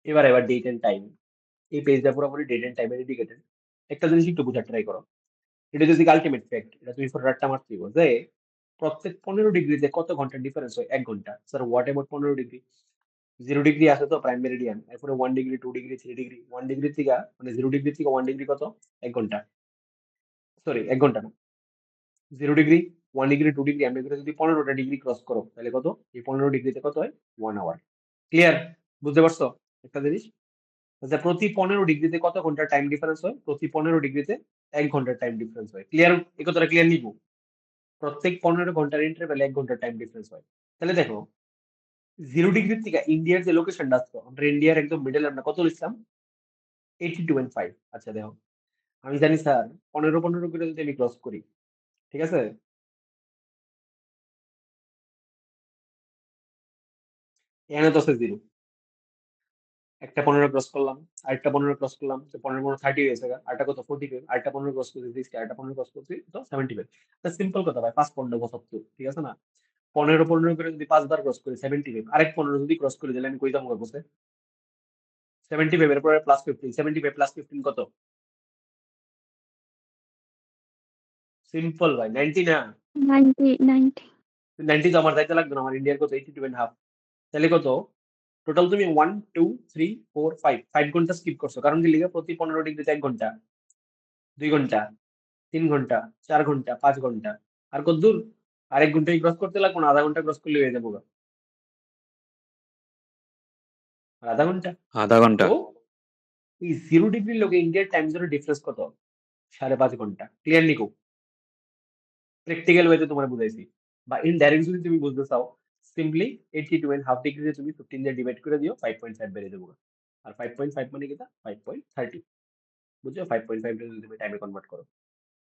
এবার date and time. এই পেজটা পুরোপুরি ডেট এন্ড টাইমের ইন্ডিকেটেড। একটা জিনিস একটু বোঝার ট্রাই করো। এটা যদি আলটিমেট ফ্যাক্ট, এটা তুমি ফরওয়ার্ডটা মারতে দিব যে প্রত্যেক 15 ডিগ্রিতে কত ঘন্টা ডিফারেন্স হয়? 1 ঘন্টা। Sir what about 15 degree? 0 degree আছে তো প্রাইম মেরিডিয়ান, এরপরে 1 ডিগ্রি, 2 ডিগ্রি, 3 ডিগ্রি। 1 ডিগ্রি থেকে মানে 0 ডিগ্রি থেকে 1 ডিগ্রি কত? 1 ঘন্টা। সরি, 1 ঘন্টা না, 0 ডিগ্রি, 1 ডিগ্রি, 2 ডিগ্রি, এমনি করে যদি 15টা ডিগ্রি ক্রস করো তাহলে কত? এই 15 ডিগ্রিতে কত হয়? 1 আওয়ার। ক্লিয়ার? বুঝতে পারছো একটা জিনিস? আচ্ছা, প্রতি 15 ডিগ্রিতে কত ঘন্টা টাইম ডিফারেন্স হয়? প্রতি 15 ডিগ্রিতে 1 ঘন্টার টাইম ডিফারেন্স হয়। ক্লিয়ার? এই কথাটা ক্লিয়ার নিব? প্রত্যেক 15 ঘন্টার ইন্টারভ্যালে 1 ঘন্টার টাইম ডিফারেন্স হয়। তাহলে দেখো, 0 ডিগ্রি থেকে ইন্ডিয়ার যে লোকেশনটা আসতো, আমরা ইন্ডিয়ার একদম মিডল আমরা কত লিখলাম? 82.5। আচ্ছা দেখো, আমি জানি স্যার 15 করে যদি আমি ক্রস করি, ঠিক আছে, এখানে তো আছে 0। একটা 15 ক্রস করলাম, আরেকটা 15 ক্রস করলাম, তো 15 30 হয়েছে, আরেকটা কত? 45। আরেকটা 15 ক্রস করছি 60, আরেকটা 15 ক্রস করছি তো 75। সিম্পল কথা ভাই, 5 15 72, ঠিক আছে না? 15 করে যদি 5 বার ক্রস করি 75, আরেক 15 যদি ক্রস করি তাহলে আমি কই যাবো বসে? 75 এর পরে প্লাস 15, 75 প্লাস 15 কত? সিম্পল ভাই, 90 না? 90 90 90 তো আমার যাইতে লাগবে না, আমার ইন্ডিয়ার কত? 82.5। তাহলে কত টোটাল? তুমি 1 2 3 4 5 5 ঘন্টা স্কিপ করছো, কারণ কি লিখে? প্রতি 15 ডিগ্রিতে 1 ঘন্টা, 2 ঘন্টা, 3 ঘন্টা, 4 ঘন্টা, 5 ঘন্টা। আর কত দূর? আর 1 ঘন্টাই ক্রস করতে লাগবো না, আধা ঘন্টা ক্রস করলে হয়ে যাবো গা। আর আধা ঘন্টা। আধা ঘন্টা। তো এই 0 ডিগ্রির লোকে ইন্ডিয়ার টাইম জোনের ডিফারেন্স কত? 5.5 ঘন্টা। ক্লিয়ার নিকো? প্র্যাকটিক্যাল ওয়েতে তোমার বুঝাইছি। বা ইনডাইরেক্ট যদি তুমি বুঝতে চাও, সিম্পলি 82.5 ডিগ্রিতে তুমি 15 দিয়ে ডিভাইড করে দিও, 5.5 বেড়ে যাবো। আর 5.5 মানে কি? 5.30। বুঝছো? 5.5 যদি তুমি টাইমে কনভার্ট করো।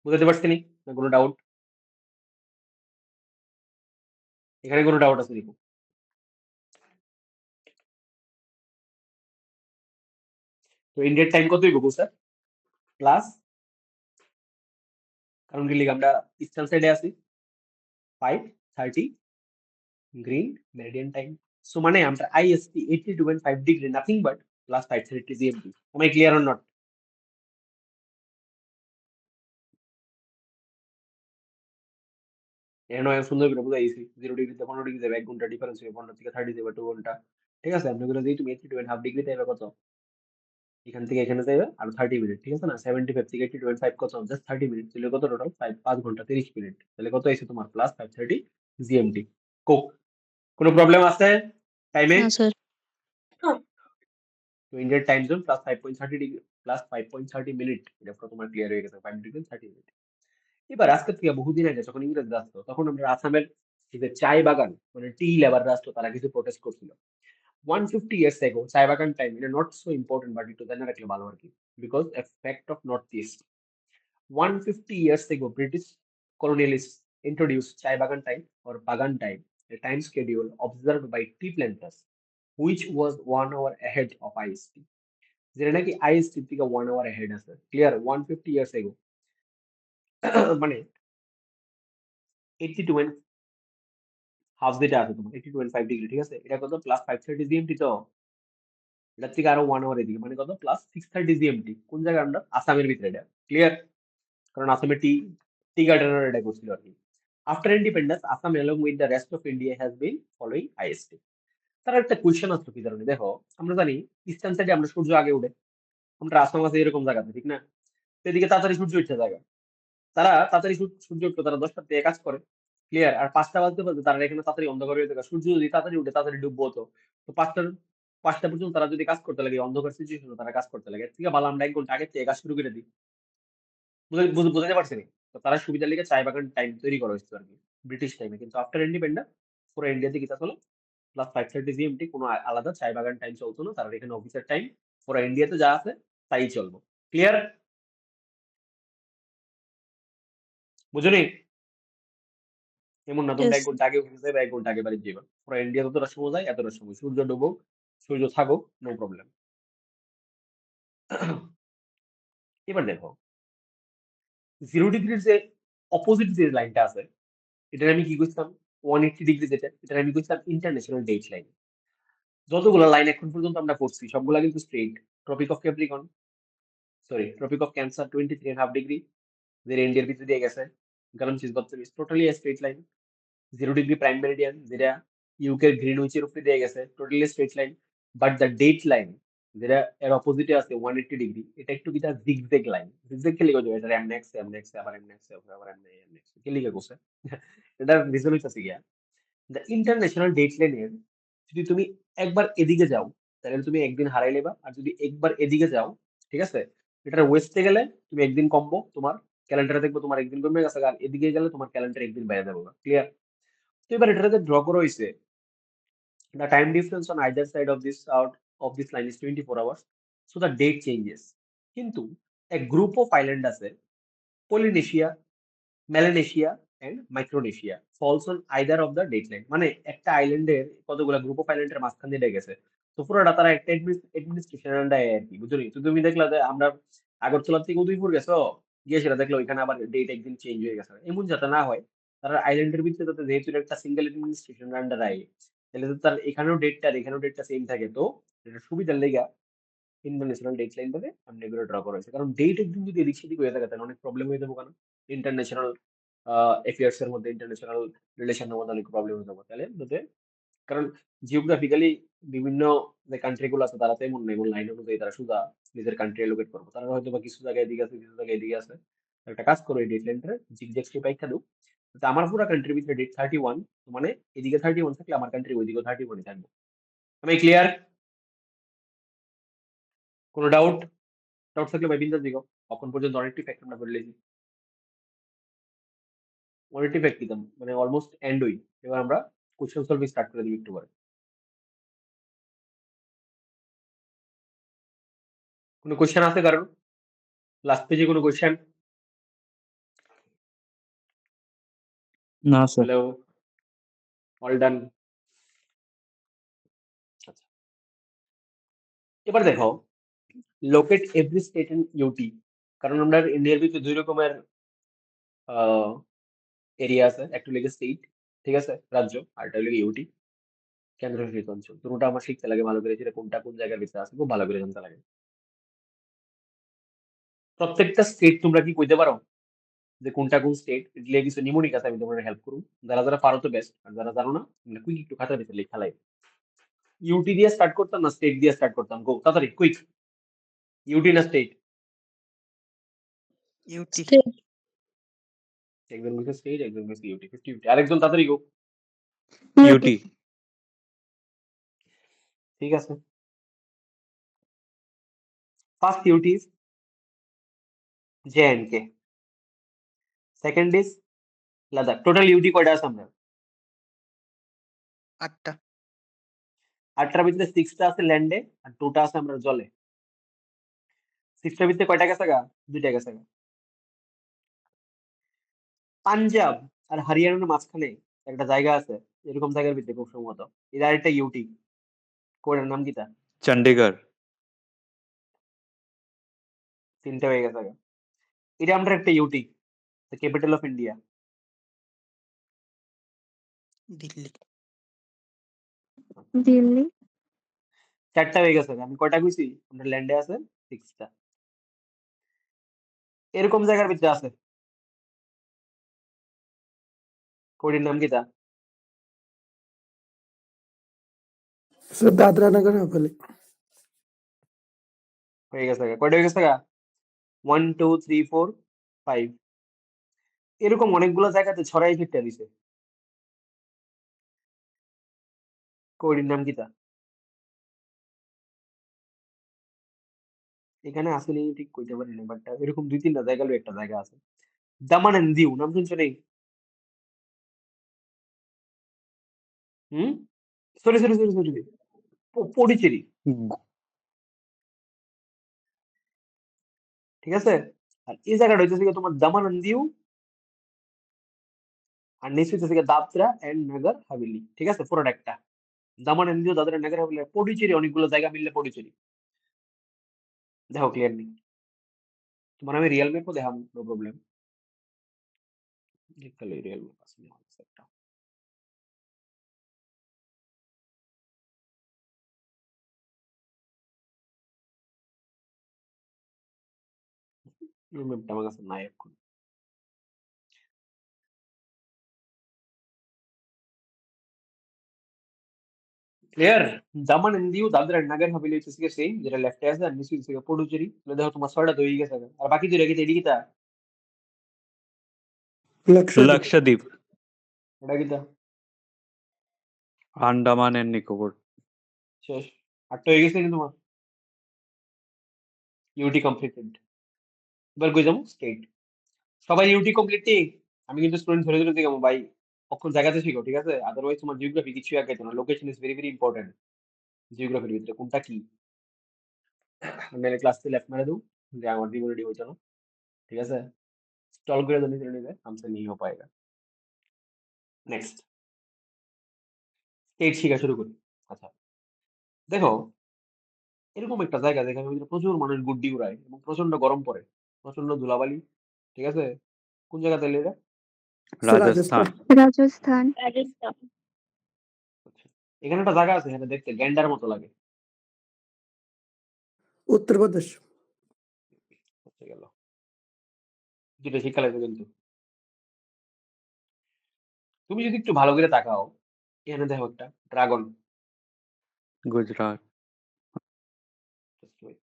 বুঝতে পারছি নি? না কোনো ডাউট? এখানে কোনো ডাউট আছে নিকো? তো ইন্ডিয়ার টাইম কত হইব স্যার? প্লাস, কারণ কি লিখে আমরা ইস্টার্ন সাইডে আছি, 5:30 গ্রিন মেরিডিয়ান টাইম। সো মানে আমরা IST 82.5 degree nothing but plus 5:30 GMT. আমি ক্লিয়ার অর নট? এখানে সুন্দর করে বুঝাই দিয়েছি। 0 ডিগ্রিতে 15 ডিগ্রি যাবে, 1 ঘন্টা ডিফারেন্স হবে, 15 থেকে 30 যাবে 2 ঘন্টা। ঠিক আছে, আপনি করে দিই তুমি 82.5 ডিগ্রিতে যাবে কত? এখান থেকে এখানে যাবে আর 30 মিনিট, ঠিক আছে না? 75 থেকে 82.5 কত? জাস্ট 30 মিনিট, তাহলে কত টোটাল? 5 ঘন্টা 30 মিনিট। তাহলে কত এসে তোমার? Plus 5:30 GMT. কো কোনো প্রবলেম আছে টাইমে? না স্যার। তো ইন্ডিয়ার time zone plus 5.30 degree plus 5.30 minute, এটা পুরো তোমার ক্লিয়ার হয়ে গেছে। 5 ডিগ্রি 30 মিনিট। এবার আজকে থেকে বহুদিন আগে যখন ইংরেজরা আসতো, তখন আমরা আসামের এই যে চায় বাগান মানে টি লেবাররা আসতো, তারা কিছু প্রোটেস্ট করছিল। 150 years ago চায় বাগান টাইম, এটা নট সো ইম্পর্টেন্ট বাট একটু জানা রাখলে ভালো আর কি। Because A fact of north east, 150 years ago British colonialists introduced চায় বাগান time or bagan time, a time schedule observed by tea planters which was 1 hour ahead of IST, যেটা নাকি IST থেকে 1 আওয়ার হেড আছে। Clear? 150 years ago মানে 82.5 যেটা আছে তোমার, 82.5 ডিগ্রি, ঠিক আছে, এটা কত? Plus 5:30 GMT. তো এটার থেকে আরো 1 আওয়ার এদিকে, মানে কত? Plus 6:30 GMT. কোন জায়গায়? আমরা আসামের ভিতরে। এটা ক্লিয়ার? কারণ আসামে টি টি গার্ডেনার এটা করছিল আর কি। After independence Assam along with the rest of India has been following IST। তার একটা কোয়েশ্চেন আসতো কি কারণে? দেখো, আমরা জানি ইস্টার্ন সাইডে আমরা সূর্য আগে উঠে, আমরা আসাম আছে এরকম জায়গাতে, ঠিক না? তো এদিকে তাড়াতাড়ি সূর্য উঠছে জায়গা, তারা তাড়াতাড়ি সূর্য উঠতো, তারা 10টার থেকে কাজ করে। ক্লিয়ার? আর 5টা বাজতে বাজতে তারা এখানে তাড়াতাড়ি অন্ধকার হয়ে থাকে। সূর্য যদি তাড়াতাড়ি উঠে তাড়াতাড়ি ডুববো হতো। তো 5টা পর্যন্ত তারা যদি কাজ করতে লাগে, অন্ধকার সিচুয়েশন তারা কাজ করতে লাগে। ঠিক আছে, ভালো, আমরা 1 ঘন্টা আগে থেকে কাজ শুরু করে দিই। বুঝতে পারছি নি? তো তারা সুবিধার লিগে চায় বাগান টাইম তৈরি করা হয়েছিল আর কি, ব্রিটিশ টাইমে। কিন্তু আফটার ইন্ডিপেন্ডেন্স পুরো ইন্ডিয়াতে কি চলো? প্লাস 5:30 জিএমটি, কোনো আলাদা চায় বাগান টাইম চলতো না। তারা এখানে অফিসের টাইম পুরো ইন্ডিয়াতে যা আছে তাই চলবো। ক্লিয়ার? বুঝলি? এমন না তোমরা ইয়েস। 1 ঘন্টা আগে অফিসে যাবে, 1 ঘন্টা আগে বাড়ি যাবে। পুরো ইন্ডিয়া যতটা সময় যায় এতটা সময়, সূর্য ডুবুক সূর্য থাকুক, নো প্রবলেম। এবার দেখো, 0 ডিগ্রির যে অপোজিট যে লাইনটা আছে, এটা আমি কি করছিলাম? 180 ডিগ্রি, যেটা এটা আমি করছিলাম ইন্টারন্যাশনাল ডেট লাইন। যতগুলো লাইন এখন পর্যন্ত আমরা করছি সবগুলা কিন্তু straight. Tropic of capricorn, sorry tropic of cancer 23.5 degree, যেটা ইন্ডিয়ার ভিতরে দিয়ে গেছে। গালমচিস বত্রিশ, totally straight line. 0 degree prime meridian, যেটা ইউকে গ্রিনউইচের উপরে দিয়ে গেছে, totally straight line. But the date line, যেটা এর অপোজিটে আছে 180 ডিগ্রি, এটা একটু কিটা জিগজ্যাগ লাইন। জিগজ্যাগ কে লিখে যাবে, এটা এমনেক্স এমনেক্স আবার এমনেক্স আবার এমনেক্স কে লিখে করছে। এটার রিজন হইতাছে গিয়া, দ্য ইন্টারন্যাশনাল ডেট লাইনের যদি তুমি একবার এদিকে যাও তাহলে তুমি একদিন হারাই লেবা, আর যদি একবার এদিকে যাও, ঠিক আছে, এটার ওয়েস্টে গেলে তুমি একদিন কমবো, তোমার ক্যালেন্ডারে দেখবো তোমার একদিন কমে গেছে, আর এদিকে গেলে তোমার ক্যালেন্ডার একদিন বাইরে যাবো। ক্লিয়ার? তো এবার এটাতে ড্র করা হয়েছে, the time difference on either side of this line is 24 hours, so the date changes. কিন্তু a group of island আছে, Polynesia, Melanesia and Micronesia, falls on either of the date line। মানে একটা আইল্যান্ডের কতগুলা গ্রুপ অফ আইল্যান্ডের মাঝখান দিয়ে গেছে, তো পুরোটা তারা একটা অ্যাডমিনিস্ট্রেশন আন্ডারে আর কি, বুঝলি? তো তুমি দেখলা যে আমরা আগরতলা থেকে উদয়পুর গেছো, গিয়ে সেটা দেখলো ওইখানে আবার ডেট একদিন চেঞ্জ হয়ে গেছে, এমন যাতে না হয়। তারা আইল্যান্ডের ভিতরে যাতে, যেহেতু এটা একটা সিঙ্গেল অ্যাডমিনিস্ট্রেশন আন্ডারে আয়, তাহলে তো তার এখানেও ডেটটা আর এখানেও ডেটটা সেম থাকে। তো এটা সুবিধার লেগা ইন্টারন্যাশনাল ডেট লাইন ধরে আমি এগুলো ড্র করা হয়েছে, কারণ ডেট একদিন যদি এদিক সেদিক হয়ে থাকে তাহলে অনেক প্রবলেম হয়ে যাবো। কেন? ইন্টারন্যাশনাল অ্যাফেয়ার্স এর মধ্যে, ইন্টারন্যাশনাল রিলেশনের মধ্যে অনেক প্রবলেম হয়ে যাবো তাহলে বুঝতে। কারণ জিওগ্রাফিক্যালি বিভিন্ন যে কান্ট্রি গুলো আছে তারা তো এমন না, এমন লাইন অনুযায়ী তারা সোজা নিজের কান্ট্রি এলোকেট করবো, তারা হয়তো বা কিছু জায়গায় এদিকে আছে, কিছু জায়গায় এদিকে আছে। তো একটা কাজ করো, এই ডেট লাইনটা জিগজ্যাগ শেপে আইখা দাও, যাতে আমার পুরো কান্ট্রির ভিতরে ডেট 31, মানে এদিকে 31 থাকলে আমার কান্ট্রি ওইদিকে 31 থাকবে। আমি ক্লিয়ার? কোনো ডাউট? ডাউট থাকলে ভাই বিন্দাস দিগো। এখন পর্যন্ত অনেকটি ফ্যাক্ট আমরা করে লেছি, অনেকটি ফ্যাক্ট দিতাম, মানে অলমোস্ট এন্ড হই। এবার আমরা কোশ্চেন সলভিং স্টার্ট করে দিই একটু পরে। কোনো কোশ্চেন আছে কারণ? লাস্ট পেজে কোনো কোশ্চেন? না স্যার। Hello, all done. আচ্ছা, এবার দেখো, locate every state and UT. কারণ আমরা ইন্ডিয়ার ভিতরে দুই রকমের এরিয়া আছে, একটা লেগে স্টেট, ঠিক আছে, রাজ্য, আর একটা লেগে ইউটি, কেন্দ্রশাসিত অঞ্চল। দুটোটা আমার শিখতে লাগে ভালো করে, যেটা কোনটা কোন জায়গার ভিতরে আছে খুব ভালো করে জানতে লাগে। প্রত্যেকটা স্টেট তোমরা কি কইতে পারো যে কোনটা কোন স্টেট? এগুলো কিছু নিমোনিক আছে, আমি তোমাদের হেল্প করুন। যারা যারা পারো তো বেস্ট, আর যারা জানো না তোমরা কুইক একটু খাতা দিতে লেখা লাগে। ইউটি দিয়ে স্টার্ট করতাম না স্টেট দিয়ে স্টার্ট করতাম? গো তাড়াতাড়ি কুইক। ইউটি না স্টেট? ইউটি। একজন বলছে স্টেট, একজন বলছে ইউটি, 50-50। আরেকজন তাড়াতাড়ি গো। ইউটি। ঠিক আছে, first UT is J and K, second is Ladakh. Total UT কয়টা আছে আমরা? 8টা। 8টার ভিতরে 6টা আছে ল্যান্ডে আর 2টা আছে আমরা জলে। 6টার ভিতরে কয়টা গেছে গা? 2টা গেছে গা। পাঞ্জাব আর হরিয়ানার মাঝখানে একটা জায়গা আছে, এরকম জায়গার ভিতরে খুব সম্ভবত এটা আরেকটা ইউটি। কোটার নাম কিটা? চণ্ডীগড়। 3টে হয়ে গেছে গা। এটা আমরা একটা UT, the capital of India. Delhi. Delhi. 4টা হয়ে গেছে গা। আমি কয়টা কইছি? আমরা ল্যান্ডে আছে 6টা। এরকম জায়গার ভিতরে আছে, কোটির নাম কিটা? স্যার দাদরা নগর হাভেলি। হয়ে গেছে গা। কয়টা হয়ে গেছে গা? 1 2 3 4 5। এরকম অনেকগুলো জায়গাতে ছড়াই ছিটে দিছে, কোটির নাম কিটা? এখানে আসলে ঠিক কইতে পারি না, বাট এরকম 2-3টা জায়গা একটা জায়গা আছে। দামান এন্ড দিউ নাম শুনছো নেই? হুম, সরি সরি সরি সরি, পডিচেরি, ঠিক আছে। আর এই জায়গাটা হইতেছে গিয়ে তোমার দামান এন্ড দিউ, আর নিচে হইতেছে গিয়ে দাদরা এন্ড নগর হাভেলি, ঠিক আছে, পুরোটা একটা। দামান এন্ড দিউ, দাদরা নগর হাভেলি, পডিচেরি, অনেকগুলো জায়গা মিললে পডিচেরি। দেখো ক্লিয়ারলি, তোমার আমি রিয়েল ম্যাপও দেখাম, নো প্রবলেম। রিয়েল ম্যাপ আছে একটা। এই ম্যাপটা আমার কাছে নাই এখন। ক্লিয়ার? জামান এনডিউ দাদরা নগর হাভেলি হচ্ছে কি সেম, যেটা লেফটে আছে আর নিচে হচ্ছে পডুচেরি। তাহলে দেখো তোমার 6টা তো হয়ে গেছে। আর বাকি দুইটা কি এদিকে তা? Lakshadweep. Lakshadweep, এটা কি তা? Andaman and Nicobar. শেষ। 8টা হয়ে গেছে কিন্তু তোমার। UT completed. এবার কই যাবো? স্টেট। সবাই ইউটি কমপ্লিট। আমি কিন্তু স্টুডেন্ট ধরে ধরে দিলাম ভাই, অক্ষর জায়গাতে শিখো, ঠিক আছে? আদারওয়াইজ তোমার জিওগ্রাফি কিছু আগাইতো না। Location is very very important জিওগ্রাফির ভিতরে, কোনটা কি। মেরে ক্লাসে লেফট মেরে দো, যে আমার জীবন রেডি হইতো না, ঠিক আছে? স্টল করে দেন নিচে নিচে, हमसे नहीं हो पाएगा। নেক্সট স্টেট শিখা শুরু করি। আচ্ছা দেখো, এরকম একটা জায়গা যেখানে ভিতরে প্রচুর মানুষ গুড্ডি উড়ায় এবং প্রচন্ড গরম পড়ে, প্রচন্ড ধুলাবালি, ঠিক আছে? কোন জায়গা তাহলে এটা? So Rajasthan, Rajasthan. আচ্ছা, এখানে একটা জায়গা আছে, এখানে দেখতে গ্যান্ডার মতো লাগে। Uttar Pradesh. হচ্ছে গেল, যেটা শিক্ষা লাগবে কিন্তু। তুমি যদি একটু ভালো করে তাকাও, এখানে দেখো একটা ড্রাগন। Gujarat, Just wait.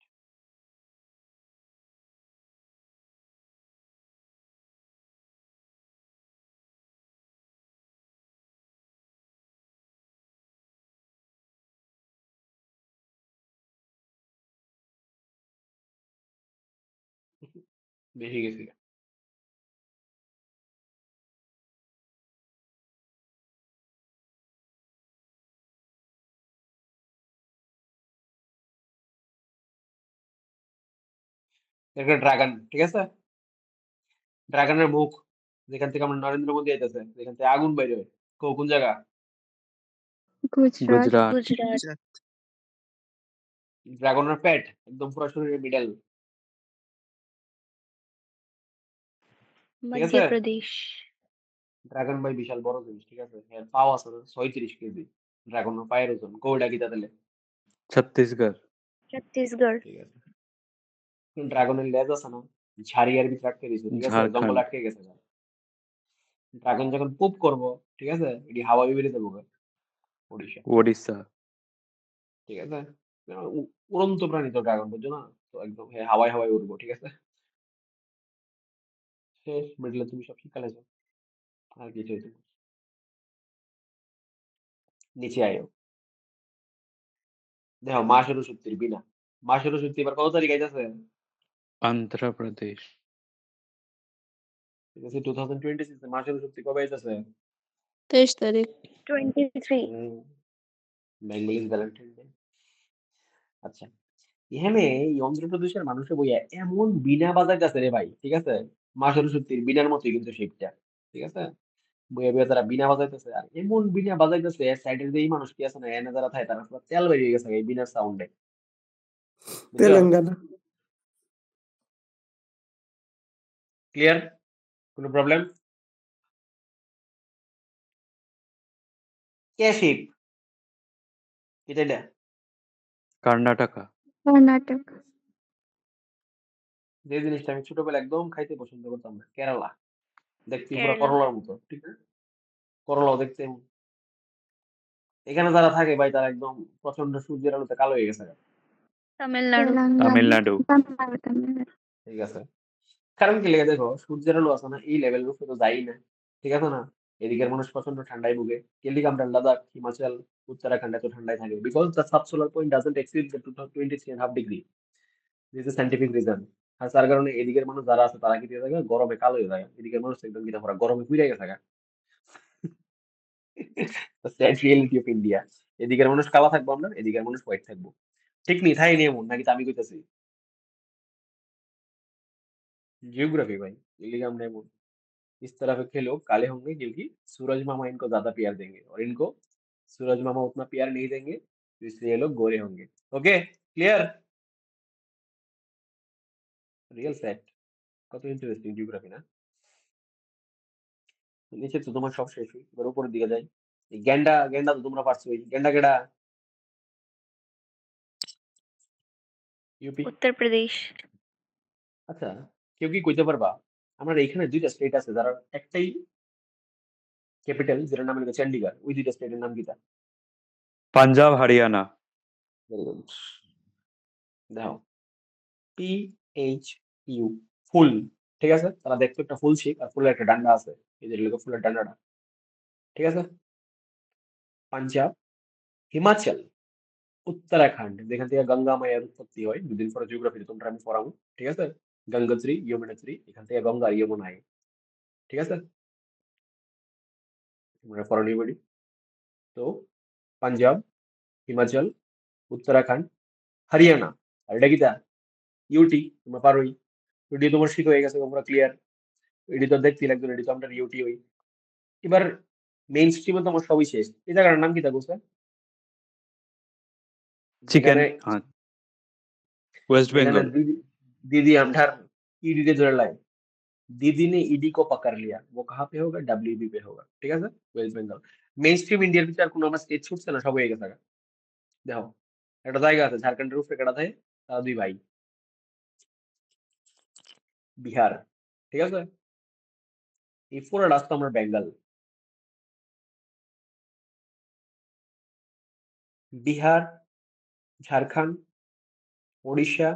দেখে গেছি। একটা ড্রাগন, ঠিক আছে? ড্রাগনের মুখ, যেখান থেকে আমরা নরেন্দ্র মোদী আইতেছে, যেখান থেকে আগুন বাইরে হয়। কোন জায়গা? গুজরাট। Gujarat, ড্রাগনের পেট একদম পুরো শরীরের মিডল, ঠিক আছে? মধ্যপ্রদেশ। ড্রাগন ভাই বিশাল বড় জিনিস, ঠিক আছে? এর পাও আছে 36 কেজি। ড্রাগনের পায়ের ওজন কোটা কি তাহলে? Chhattisgarh, ছত্তিশগড়। ঠিক আছে। ড্রাগনের লেজ আছে না, ঝাড়িয়ার ভিতরে আটকে দিয়েছে, ঠিক আছে? জঙ্গল Jharkhand, আটকে গেছে। ড্রাগন যখন পুপ করবো, ঠিক আছে, এটি হাওয়া বেরিয়ে দেবো ওড়িশা, Odisha, ঠিক আছে? উড়ন্ত প্রাণী তো ড্রাগন, বুঝছো না? তো একদম হাওয়ায় হাওয়ায় উড়বো, ঠিক আছে? শেষ, মিডলে তুমি সব শিক্ষা লেছো, আর কিছু হইতো না। নিচে আয়ো, দেখো মা সরস্বতীর বিনা। মা সরস্বতী এবার কত তারিখ আইতাছে? Andhra Pradesh, ঠিক আছে, 2026 মা সরস্বতী কবে আইতাছে? 23 তারিখ। 23। Bengalis Valentine day. আচ্ছা, এখানে এই অন্ধ্রপ্রদেশের মানুষের বইয়া এমন বিনা বাজাইতেছে রে ভাই, ঠিক আছে? মা সরস্বতীর বিনার মতোই কিন্তু শেপটা, ঠিক আছে? বইয়া বইয়া তারা বিনা বাজাইতেছে, আর এমন বিনা বাজাইতেছে, সাইডের যে এই মানুষ কি আছে না, এনে যারা থাকে তারা পুরো তেল বেরিয়ে গেছে এই বিনার সাউন্ডে, বুঝছো? Telangana. ক্লিয়ার? কোনো প্রবলেম? কে শিপ এটা এটা? Karnataka, কর্ণাটক। যে জিনিসটা আমি ছোটবেলা একদম খাইতে পছন্দ করতাম না, কেরালা। দেখতে পুরো কেরালা। করলার মতো, ঠিক আছে? করলাও দেখতে এমন। এখানে যারা থাকে ভাই তারা একদম প্রচন্ড সূর্যের আলোতে কালো হয়ে গেছে, তামিলনাড়ু। Tamil Nadu, Tamil Nadu. ঠিক আছে? কারণ কি লেগে দেখো, সূর্যের আলো আছে না, এই লেভেলের উপরে তো যাই না, ঠিক আছে না? এদিকের মানুষ প্রচন্ড ঠান্ডায় ভুগে। কেলিক আমরা লাদাখ, হিমাচল, উত্তরাখণ্ড এত ঠান্ডায় থাকে, because the sub solar point doesn't exceed the 23.5 degree. This is scientific reason. আর তার কারণে এদিকের মানুষ যারা আছে তারা কি দিয়ে থাকে, গরমে কালো হয়ে যায়। এদিকের মানুষ একদম কি পুরো গরমে পুড়ে গেছে। Sad reality of India. এদিকের মানুষ কালো থাকবো আমরা, এদিকের মানুষ হোয়াইট থাকবো। ঠিক নেই, তাই নিয়ে এমন নাকি তো আমি কইতাছি? जियोग्राफी भाई, ये हम नहीं बोल। इस तरह के लोग काले होंगे क्योंकि सूरज मामा इनको ज्यादा प्यार देंगे, और इनको सूरज मामा उतना प्यार नहीं देंगे, तो इसलिए ये लोग गोरे होंगे। Okay, clear? Real fact. কত ইন্টারেস্টিং জিওগ্রাফি না? নিচে তো তোমার সব শেষ, এবার উপরের দিকে যাই। এই গ্যান্ডা গ্যান্ডা তো তোমরা পারছোই। গ্যান্ডা কেডা? ইউপি। উত্তরপ্রদেশ। আচ্ছা, কেউ কি কইতে পারবা আমার এখানে দুইটা স্টেট আছে যারা একটাই ক্যাপিটাল যেটার নাম হলো চণ্ডীগড়, ওই দুইটা স্টেটের নাম কিটা? Punjab Haryana very good. দেখো PHU ফুল, ঠিক আছে? তারা দেখতো একটা ফুল শেপ আর ফুলের একটা ডান্ডা আছে, এই যে এগুলো ফুলের ডান্ডাটা, ঠিক আছে? পাঞ্জাব, হিমাচল, উত্তরাখণ্ড যেখান থেকে গঙ্গা মায়ের উৎপত্তি হয়, দুদিন পরে জিওগ্রাফিতে তোমরা আমি পড়াবো, ঠিক আছে? গঙ্গোত্রী যমুনোত্রী, এখান থেকে গঙ্গা আর যমুনা হয়, ঠিক আছে? তোমরা পড়ানি বলি। তো পাঞ্জাব, হিমাচল, উত্তরাখণ্ড, হরিয়ানা, আর এটা কিটা? ইউটি, তোমরা পারোই। ইউটি তোমার শিখ হয়ে গেছে, তোমরা ক্লিয়ার। এটি তো দেখতে লাগতো, এটি তো আমরা ইউটি হই। এবার মেইন স্ট্রিমে তোমার সবই শেষ। এই জায়গাটার নাম কি তা বলছে? চিকেন যেখানে ওয়েস্ট যেখানে বেঙ্গল दीदी अंडर ईडी के जोड़ लाई, दीदी ने ईडी को पकड़ लिया, वो कहाँ पे होगा? डब्ल्यूबी पे होगा, ঠিক আছে? ওয়েস্ট বেঙ্গল। মেইন স্ট্রিম ইন্ডিয়ার ভিতরে আর কোনো আমার স্টেট ছুটছে না, সব হয়ে গেছে। দেখো একটা জায়গা আছে ঝাড়খণ্ডের উপরে কেটা থাকে, তারা দুই ভাই, বিহার, ঠিক আছে? এই পুরো রাস্তা আমরা বেঙ্গল, বিহার, ঝাড়খণ্ড, ওড়িশা,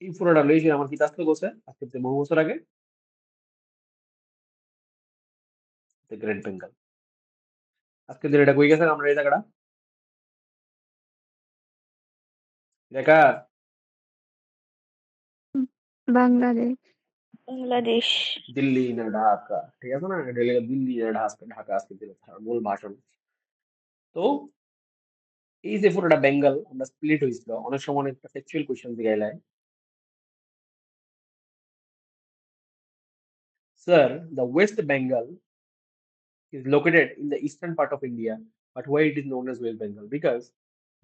এই পুরোটা লইছে আমার কি আসতে বলছে আজকে থেকে বহু বছর আগে, গ্রেট বেঙ্গল। আজকে দিন এটা কই গেছে আমরা এই জায়গাটা দেখা বাংলাদেশ। বাংলাদেশ। দিল্লি না ঢাকা, ঠিক আছে না? এটা লেগে দিল্লি না ঢাকা, ঢাকা আজকে দিল মূল ভাষণ। তো এই যে পুরোটা বেঙ্গল আমরা স্প্লিট হয়েছিল, অনেক সময় একটা ফ্যাকচুয়াল কোয়েশ্চেন দিয়ে গেলাম, sir the West Bengal is located in the eastern part of India, but why it is known as West Bengal? Because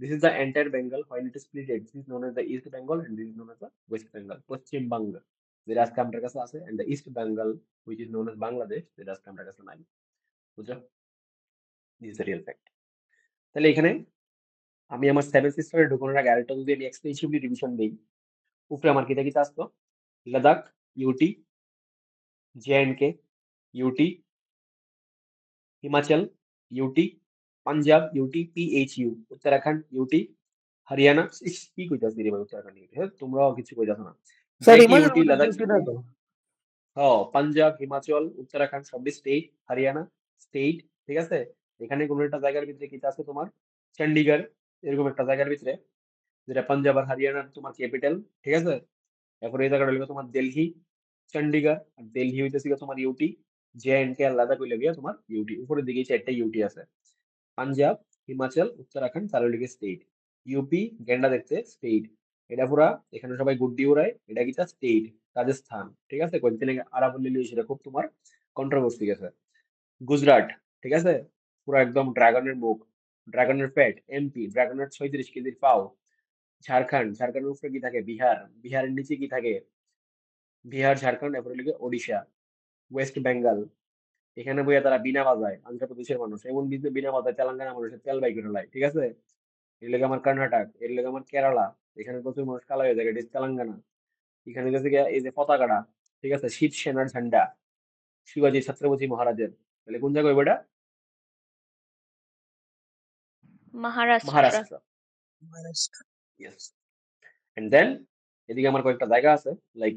this is the entire Bengal. When it is split, this is known as the East Bengal and this is known as the West Bengal. Paschim Banga, যেটা আজকে আমাদের কাছে আছে, and the East Bengal, which is known as Bangladesh, যেটা আজকে আমাদের কাছে নাই। বুঝছো? This is the real fact. তাহলে এখানে আমি আমার 7 সিস্টারে ঢুকানোর আগে আরেকটা যদি আমি এক্সটেন্সিভলি রিভিশন দিই, উপরে আমার কিটা কিটা আসতো? Ladakh, UT, JNK, UT, Himachal, UT, Punjab, UT, PHU, Uttarakhand, UT, Haryana, ইস, কি কইতাছি রে ভাই উত্তরাখণ্ড ইউটি, হ্যাঁ তোমরাও কিছু কইতাছো না। Sir JK, Himachal UT, Ladakh, প্রদেশ না তো? পাঞ্জাব, হিমাচল, উত্তরাখণ্ড সবই স্টেট, হরিয়ানা স্টেট, ঠিক আছে? এখানে কোনো একটা জায়গার ভিতরে কিটা আছে তোমার চণ্ডীগড়, এরকম একটা জায়গার ভিতরে, যেটা পাঞ্জাব আর হরিয়ানার তোমার ক্যাপিটাল, ঠিক আছে? এরপরে এই জায়গাটা হলো তোমার দিল্লি, চণ্ডীগড় আর দিল্লি হইতেছে তোমার ইউটি, JNK আর লাদাখ হইলে গিয়া তোমার ইউটি। উপরের দিকে চারটা ইউটি আছে, পাঞ্জাব, হিমাচল, উত্তরাখণ্ড তার লিগে স্টেট, ইউপি গেন্ডা দেখতে স্টেট, এটা পুরা এখানে সবাই গুড্ডি উড়ায়, এটা কিটা স্টেট, রাজস্থান, ঠিক আছে? কয়েকদিন আগে আরাবল্লী সেটা খুব তোমার কন্ট্রোভার্সি গেছে। গুজরাট, ঠিক আছে? পুরা একদম ড্রাগনের মুখ, ড্রাগনের পেট, MP ড্রাগনের 36 কেজির পাও। ঝাড়খণ্ড, ঝাড়খণ্ডের উপরে কি থাকে? বিহার, বিহারের নিচে কি থাকে? বিহার, ঝাড়খণ্ড, এরপরে লিগে ওড়িশা, ওয়েস্ট বেঙ্গল, এখানে বইয়া তারা বিনা বাজায়, অন্ধ্রপ্রদেশের মানুষ এমন বিনা বাজায় তেলেঙ্গানা মানুষের তেল বাই করে লাই, ঠিক আছে? এর লেগে আমার কর্ণাটক, এর লেগে আমার কেরালা, এখানে প্রচুর মানুষ কালো হয়ে যায়, এটা তেলেঙ্গানা। এখানে গেছে গিয়া এই যে পতাকাটা, ঠিক আছে? শিব সেনার ঝান্ডা, শিবাজি ছত্রপতি মহারাজের, তাহলে কোন জায়গায় ওইটা? Maharashtra. Maharashtra. Yes. And then এদিকে আমার কয়েকটা জায়গা আছে, লাইক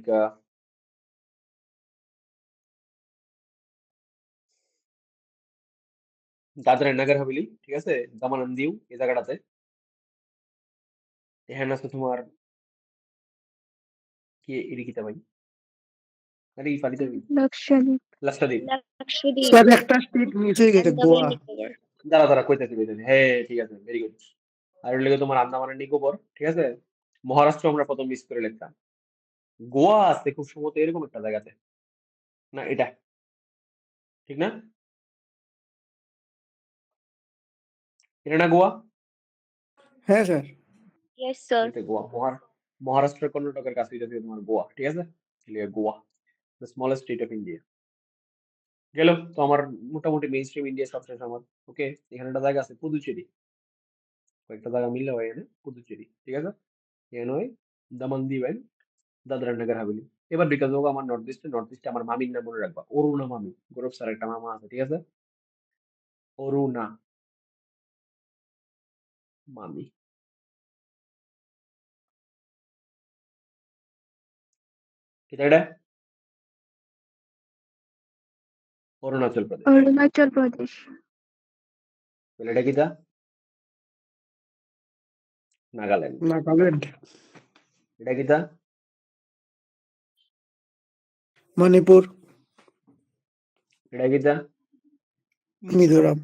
দাদরা নগর হাভেলি, ঠিক আছে? দমন and দিউ, এই জায়গাটাতে এখানে আছে তোমার কি এদিকে ভাই, আরে এই পালিতে লক্ষদ্বীপ। লাক্ষাদ্বীপ। লাক্ষাদ্বীপ। স্যার একটা স্টেট মিস হয়ে গেছে, আন্দামান গোয়া। নিকোবর। দাঁড়া দাঁড়া কইতেছি কইতেছি, হ্যাঁ ঠিক আছে, ভেরি গুড। আর ওর লেগে তোমার আন্দামান and নিকোবর, ঠিক আছে? মহারাষ্ট্র আমরা প্রথম মিস করে লিখতাম। গোয়া আছে খুব সম্ভবত এরকম একটা জায়গাতে, না এটা ঠিক না? এটা না গোয়া? হ্যাঁ স্যার। Yes sir. এটা গোয়া। মহারাষ্ট্র কর্ণাটকের কাছে এটা তোমার গোয়া, ঠিক আছে? লিগে Goa, the smallest state of India. গেল তো আমার মোটামুটি মেইন স্ট্রিম ইন্ডিয়া সব শেষ আমার। ওকে, এখানে একটা জায়গা আছে পুদুচেরি, কয়েকটা জায়গা মিললে হয় এখানে পুদুচেরি, ঠিক আছে? এখানে হয় দমন দ্বীপ and দাদরা নগর হাভেলি, এবার বিকজ ও আমার নর্থ ইস্টে আমার মামির নাম মনে রাখবা, অরুণা মামি। গৌরব স্যার একটা মামা আছে, ঠিক আছে? অরুণা মামি। এটা এটা অরুণাচল প্রদেশ। অরুণাচল প্রদেশ। তাহলে এটা কিটা? নাগাল্যান্ড। নাগাল্যান্ড, এটা কিটা? মণিপুর, এটা কিটা? মিজোরাম।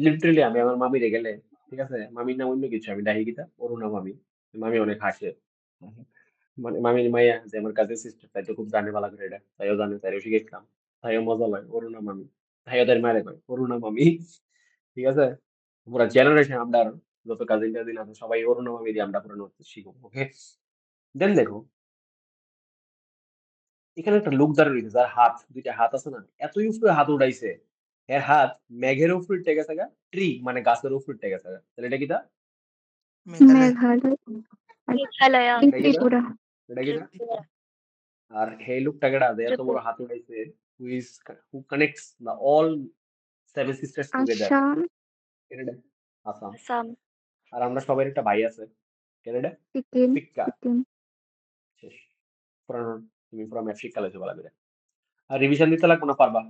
লিটারেলি আমি আমার মামিরে গেলে, ঠিক আছে, মামির নাম অন্য কিছু, আমি ডাকি কিটা অরুণা মামি। মামি অনেক হাসে, মানে মামির মাইয়া যে আমার কাছে সিস্টার, তাই তো খুব জানে ভালো করে এটা, তাইও জানে, তাইও শিখেছিলাম, তাইও মজা লয় অরুণা মামি, তাই ওদের মারে কয় অরুণা মামি, ঠিক আছে? পুরা জেনারেশন আমরা আর যত কাজিন টাজিন আছে সবাই অরুণা মামি দিয়ে আমরা পুরো নোট শিখবো, ওকে? দেন দেখো এখানে একটা লোক দাঁড়িয়ে রয়েছে, যার হাত দুইটা হাত আছে না, এতই উপরে হাত উঠাইছে, এর হাত মেঘের উপরে টেকে থাকা, ট্রি মানে গাছের উপরে টেকে থাকা, তাহলে এটা কিটা? মেঘালয়, মেঘালয়। আর মেঘালয়। এটা কিটা? ত্রিপুরা। এটা কিটা? আর এই লোকটা কেডা যে এত বড় হাত উঠাইছে, who connects the all seven sisters together? Assam. কেনেডা? আসাম। আসাম। আর আমরা সবাই একটা ভাই আছে, কেনেডা? সিকিম। ফিক্কা। সিকিম। শেষ। পুরানো, তুমি পুরো ম্যাথ শিক্ষা লাইছো বলা করে। আর রিভিশন দিতে লাগবো না, পারবা?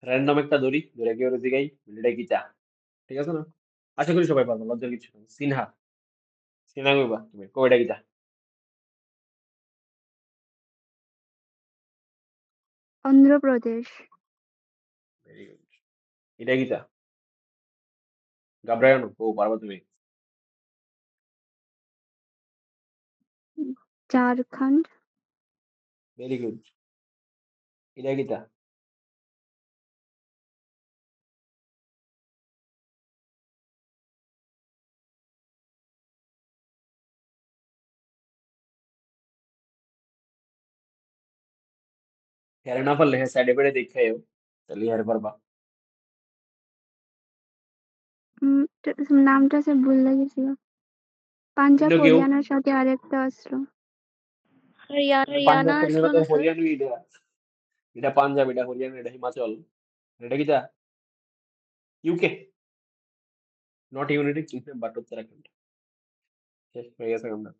র্যান্ডম একটা ধরি, ধরে কি ওর দিকেই এটা কি চা, ঠিক আছে না? আশা করি সবাই পারবো, লজ্জার কিছু নেই। সিনহা, সিনহা কইবা তুমি, কইটা কি চা? অন্ধ্রপ্রদেশ। Very good. এটা কি চা? ঘাবড়ায় না, ও পারবা তুমি। ঝাড়খণ্ড। Very good. এটা কি চা? হেরে না পারলে হ্যাঁ সাইডে পেড়ে দেখে আয়ো, তাহলে হেরে পারবা। নামটা সে ভুলে গেছি। পাঞ্জাব অন্য কেউ? হরিয়ানার সাথে আরেকটা আসলো। হরিয়ানা পাঞ্জাব আসলো তো না স্যার? হরিয়ানা, এটা এটা পাঞ্জাব, এটা হরিয়ানা, এটা হিমাচল, এটা কি চা? UK, not United Kingdom but Uttarakhand. শেষ হয়ে গেছে আমরা।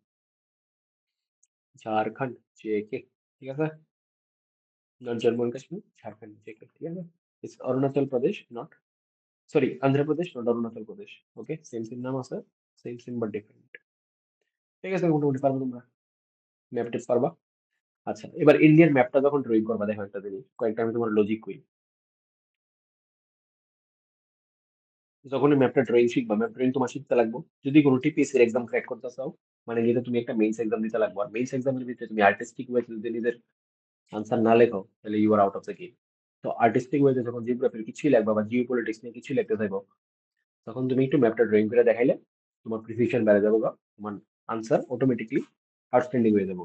ঝাড়খণ্ড, জেকে, ঠিক আছে? Not Jammu and Kashmir, Jharkhand, JK, ঠিক আছে? It's Arunachal Pradesh, not, sorry, Andhra Pradesh, not Arunachal Pradesh. Okay, same same নাম আছে, সেম সেম বাট ডিফারেন্ট। ঠিক আছে, মোটামুটি পারবো তোমরা, ম্যাপ টেপ পারবা। আচ্ছা, এবার ইন্ডিয়ার ম্যাপটা যখন ড্রয়িং করবা, দেখো একটা জিনিস, কয়েকটা আমি তোমার লজিক কই। যখনই ম্যাপটা ড্রয়িং শিখবা, ম্যাপ ড্রয়িং তোমার শিখতে লাগবে যদি কোনো টিপিএসসি এর এক্সাম ক্র্যাক করতে চাও, মানে যেটা তুমি একটা মেইনস এক্সাম দিতে লাগবে, আর মেইনস এক্সামের ভিতরে তুমি আর্টিস্টিক ওয়ে যদি নিজের আনসার না লেখো, তাহলে you are out of the game. তো আর্টিস্টিক ওয়েতে যখন জিওগ্রাফির কিছুই লাগবে বা জিও পলিটিক্স নিয়ে কিছুই লিখতে থাকবো, তখন তুমি একটু ম্যাপটা ড্রয়িং করে দেখাইলে তোমার প্রিসিশন বেড়ে যাবে, তোমার আনসার অটোমেটিকলি আউটস্ট্যান্ডিং হয়ে যাবে।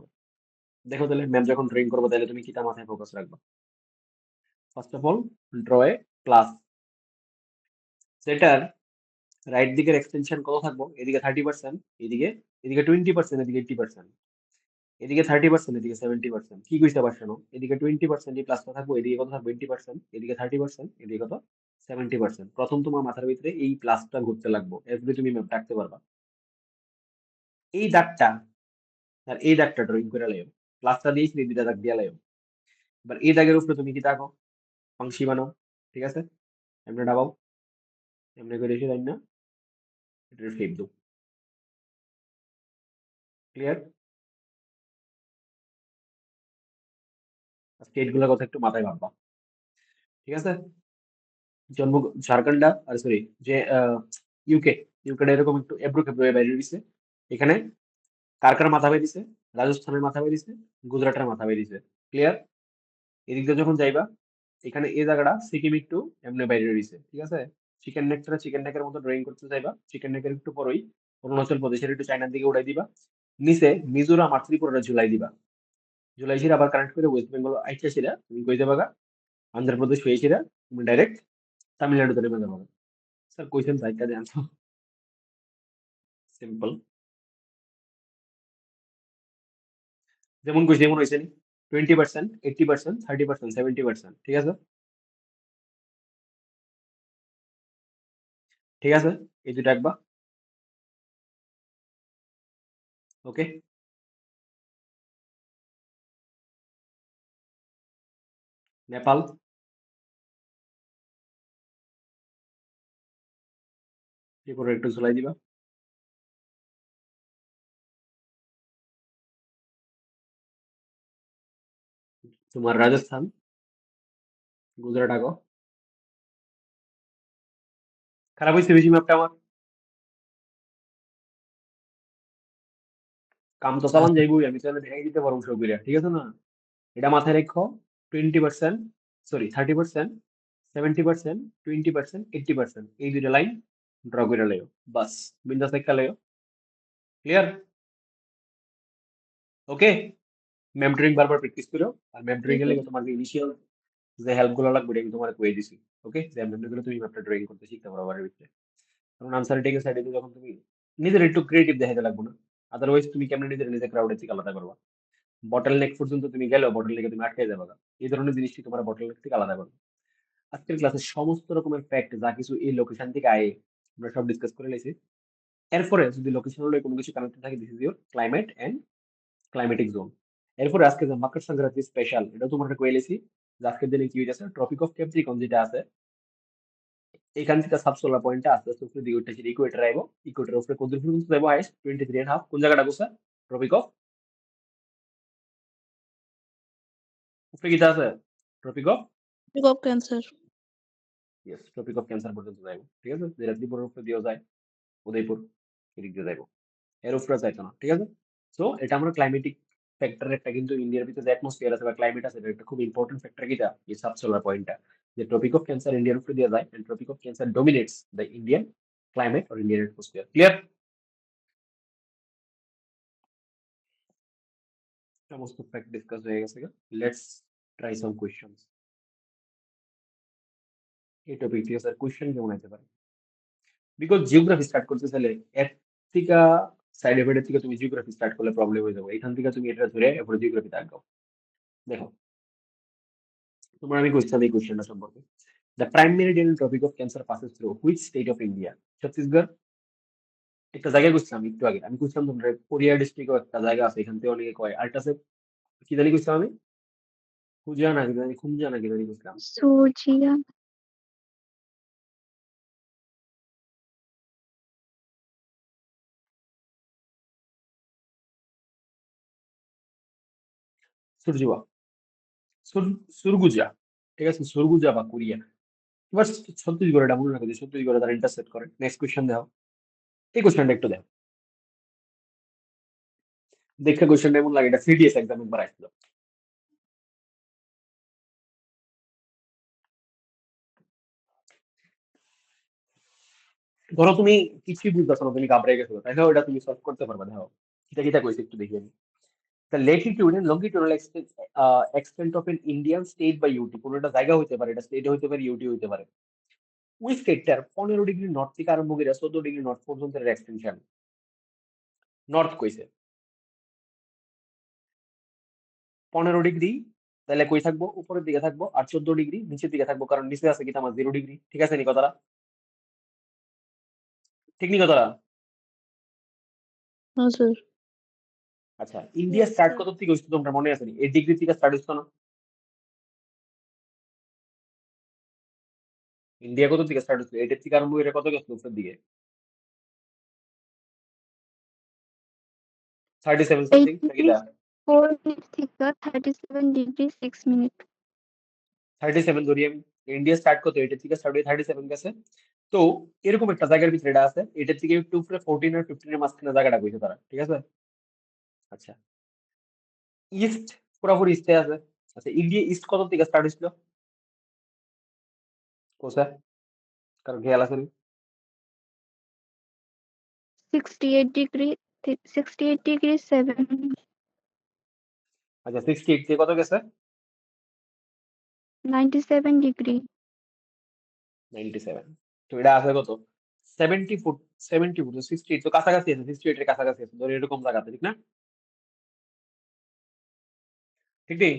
দেখো তাহলে ম্যাপ যখন ড্রয়িং করবো, তাহলে তুমি কিটা মাথায় ফোকাস রাখবা? First of all, draw A plus, সেটার রাইট দিকের এক্সটেনশন কত থাকবো? এদিকে 30%, এদিকে এদিকে 20%, এদিকে 80%, এদিকে 30%, এদিকে 70%। কি বুঝতে পারছো না? এদিকে 20% এই প্লাসটা থাকবো, এদিকে কত থাকবো? 80%, এদিকে 30%, এদিকে কত? 70%। প্রথম তোমার মাথার ভিতরে এই প্লাসটা ঘুরতে লাগবো, এরপরে তুমি ম্যাপ রাখতে পারবা। এই দাগটা আর এই দাগটা ড্রয়িং করে লাইও, প্লাসটা দিয়েছি, এই দুইটা দাগ দিয়ে লাইও। এবার এই দাগের উপরে তুমি কি দাগো? পাংশি বানাও, ঠিক আছে? এমনি ডাবাও, এমনি করে এসে তাই না, এটা শেপ দাও। ক্লিয়ার? স্টেট গুলোর কথা একটু মাথায় ভাববা, ঠিক আছে? জন্ম, ঝাড়খন্ড, আর সরি, যে ইউকে, ইউকেটা এরকম একটু এবড়ো খেবড়ো হয়ে বাইরে দিছে। এখানে কার কার মাথা বেরিয়েছে? রাজস্থানের মাথা বেরিয়েছে, গুজরাটের মাথা বেরিয়েছে। ক্লিয়ার? এদিক দিয়ে যখন যাইবা, এখানে এই জায়গাটা সিকিম একটু এমনি বাইরে রয়েছে, ঠিক আছে? চিকেন নেকটা চিকেন নেকের মতো ড্রয়িং করতে যাইবা, চিকেন নেকের একটু পরেই অরুণাচল প্রদেশের একটু চায়নার দিকে উড়াই দিবা, নিচে মিজোরাম আর ত্রিপুরাটা ঝুলাই দিবা, ঝুলাই ছিঁড়ে আবার কানেক্ট করে ওয়েস্ট বেঙ্গল আইটা ছিঁড়া তুমি কই যাবা? অন্ধ্রপ্রদেশ হয়ে ছিঁড়া তুমি ডাইরেক্ট তামিলনাড়ুতে নেমে যাবো। স্যার কোয়েশ্চেন সাইডটা জানতো, সিম্পল। যেমন কইছি যেমন হয়েছে 20%, 80%, 30%, 70%, ঠিক আছে? ঠিক আছে, এই দুটো একবার ওকে। নেপাল, ত্রিপুরা একটু ঝুলাই দিবা। তোমার রাজস্থান, গুজরাট আগো। খারাপ হয়েছে বেশি ম্যাপটা আমার, কাম তো চালান যাইবই, আমি তাহলে দেখাই দিতে পারবো সব কইরা, ঠিক আছে না? এটা মাথায় রেখো, 20%, সরি 30%, 70%, 20%, 80%, এই দুইটা লাইন ড্র করে লাইও, বাস বিন্দাস একটা লাইও। ক্লিয়ার? ওকে, ম্যাম ড্রয়িং বারবার প্র্যাকটিস করো, আর ম্যাম ড্রয়িং এর লাগে তোমার যে ইনিশিয়াল যে হেল্প গুলো লাগবে এটা আমি তোমার কয়ে দিছি। ওকে, যে ম্যাম গুলো তুমি ম্যাপটা ড্রয়িং করতে শিখতে পারো বারের ভিতরে, কারণ আনসার টেকের সাইডে যখন তুমি নিজের একটু ক্রিয়েটিভ দেখাতে লাগবে না, আদারওয়াইজ তুমি কেমনে নিজের ক্রাউডের থেকে আলাদা করবা। বটল নেক পর্যন্ত তুমি গেলেও বটল নেকে তুমি আটকে যাবে না। এই ধরনের জিনিসটি তোমার বটল নেক থেকে আলাদা করবে। আজকের ক্লাসে সমস্ত রকমের ফ্যাক্ট যা কিছু এই লোকেশন থেকে আয়ে আমরা সব ডিসকাস করে লেছি। এরপরে যদি লোকেশন হলে কোনো কিছু কানেক্টেড থাকে, this is your climate and climatic zone. এরপরে আজকে যে মকর সংক্রান্তি স্পেশাল, এটা তোমার কয়ে লেছি যে আজকের দিনে কি হয়েছে, ট্রপিক অফ ক্যাপ্রিকন যেটা আছে এখান থেকে সাব সোলার পয়েন্টটা আস্তে আস্তে উপরে দিকে উঠেছে, ইকুয়েটর আইবো, ইকুয়েটর উপরে কত দূর পর্যন্ত যাবো, হাইস্ট 23.5। কোন জায়গাটা বসে ট্রপিক অফ উপরে কিটা আছে, tropic of of cancer. Yes, tropic of cancer পর্যন্ত যাইবো, ঠিক আছে? যেটা ত্রিপুরার উপরে দিয়েও যায়, উদয়পুর এদিক দিয়ে যাইবো, এর উপরে যাইতো না, ঠিক আছে? সো এটা আমরা ক্লাইমেটিক ফ্যাক্টরের একটা, কিন্তু ইন্ডিয়ার ভিতরে যে অ্যাটমসফিয়ার আছে বা ক্লাইমেট আছে, এটা একটা খুব ইম্পর্টেন্ট ফ্যাক্টর কিটা, এই সাব সোলার পয়েন্টটা, যে ট্রপিক অফ ক্যান্সার ইন্ডিয়ার উপরে দিয়ে যায়, and tropic of cancer dominates the Indian climate or Indian atmosphere. Clear? সমস্ত ফ্যাক্ট ডিসকাস হয়ে গেছে, লেটস ট্রাই সাম কোয়েশ্চেনস। এই টপিক থেকে স্যার কোয়েশ্চেন কেমন হতে পারে? বিকজ জিওগ্রাফি স্টার্ট করতে চাইলে এর থেকে সাইড এফেক্টের থেকে তুমি জিওগ্রাফি স্টার্ট করলে প্রবলেম হয়ে যাবে, এখান থেকে তুমি এটা ধরে এরপরে জিওগ্রাফিতে আগাও। দেখো তোমার আমি কোয়েশ্চেন এই কোয়েশ্চেনটা সম্পর্কে, the prime meridian tropic of cancer passes through which state of India? Chhattisgarh. একটা জায়গায় বুঝছিলাম একটু আগে, আমি বুঝলাম তোমরা কোরিয়া ডিস্ট্রিক্টও একটা জায়গা আছে, এখান থেকে অনেকে কয় আল্ট্রাসে কি জানি বুঝলাম আমি, খুঁজা না কি জানি, খুঁজা না কি জানি বুঝলাম। সুজিয়া। সুরজুয়া, সুরগুজা, ঠিক আছে, সুরগুজা বা কোরিয়া। এবার ছত্তিশগড়, এটা মনে রাখো যে ছত্তিশগড়ে তারা ইন্টারসেপ্ট করে। নেক্সট কোয়েশ্চেন দাও, এই কোয়েশ্চেনটা একটু দাও, দেখে কোয়েশ্চেনটা এমন লাগে এটা সিডিএস এক্সাম একবার আসছিল। ধরো তুমি কিছুই বুঝতেছো না, তুমি ঘাবড়ে গেছো, তাই না? ওটা তুমি সলভ করতে পারবে। দেখো এটা কিটা কইছে একটু দেখি আমি। The latitude and longitudinal extent of an Indian state বা ইউটি, কোনো একটা জায়গা হইতে পারে, এটা স্টেট হইতে পারে, ইউটি হইতে পারে। ওই স্টেটটার 15 ডিগ্রি নর্থ থেকে আরম্ভ করে 14 ডিগ্রি নর্থ পর্যন্ত এক্সটেনশন নর্থ কইছে। 15 ডিগ্রি তাহলে কই থাকবো, উপরের দিকে থাকবো, আর 14 ডিগ্রি নিচের দিকে থাকবো, কারণ নিচে আছে কি আমার 0 ডিগ্রি। ঠিক আছে নি কথাটা? ঠিক নি কথাটা? No, sir. আচ্ছা, ইন্ডিয়া Yes, স্টার্ট sir. কত থেকে হচ্ছে তোমরা মনে আছে নি? 8 ডিগ্রি থেকে স্টার্ট হচ্ছে না? ইন্ডিয়া কত থেকে স্টার্ট হচ্ছে? 8 থেকে আরম্ভ করে কত গেছে উপরের দিকে? 37 সামথিং নাকি দা? 84 থেকে 37 ডিগ্রি 6 মিনিট। 37 ধরি আমি। ইন্ডিয়া স্টার্ট করতে 8 থেকে স্টার্ট হয়ে 37 গেছে। তো এরকম একটা জায়গার ভিতরে এটা আছে, এটার থেকে একটু উপরে 14 আর 15 এর মাঝখানে জায়গাটা কইছে তারা, ঠিক আছে? আচ্ছা, ইস্ট পুরোপুরি ইস্টে আছে। আচ্ছা, ইন্ডিয়া ইস্ট কত থেকে স্টার্ট হয়েছিল? কোসা, কারণ খেয়াল আছে নি? 68 ডিগ্রি 7 মিনিট। আচ্ছা, 68 থেকে কত গেছে? 97 ডিগ্রি। 97। তো এটা আছে কত? 70 ফুট। 70 ফুট, 68 তো কাছাকাছি আছে, 68 এর কাছাকাছি আছে, ধরো এরকম জায়গাতে, ঠিক না? ঠিক নেই?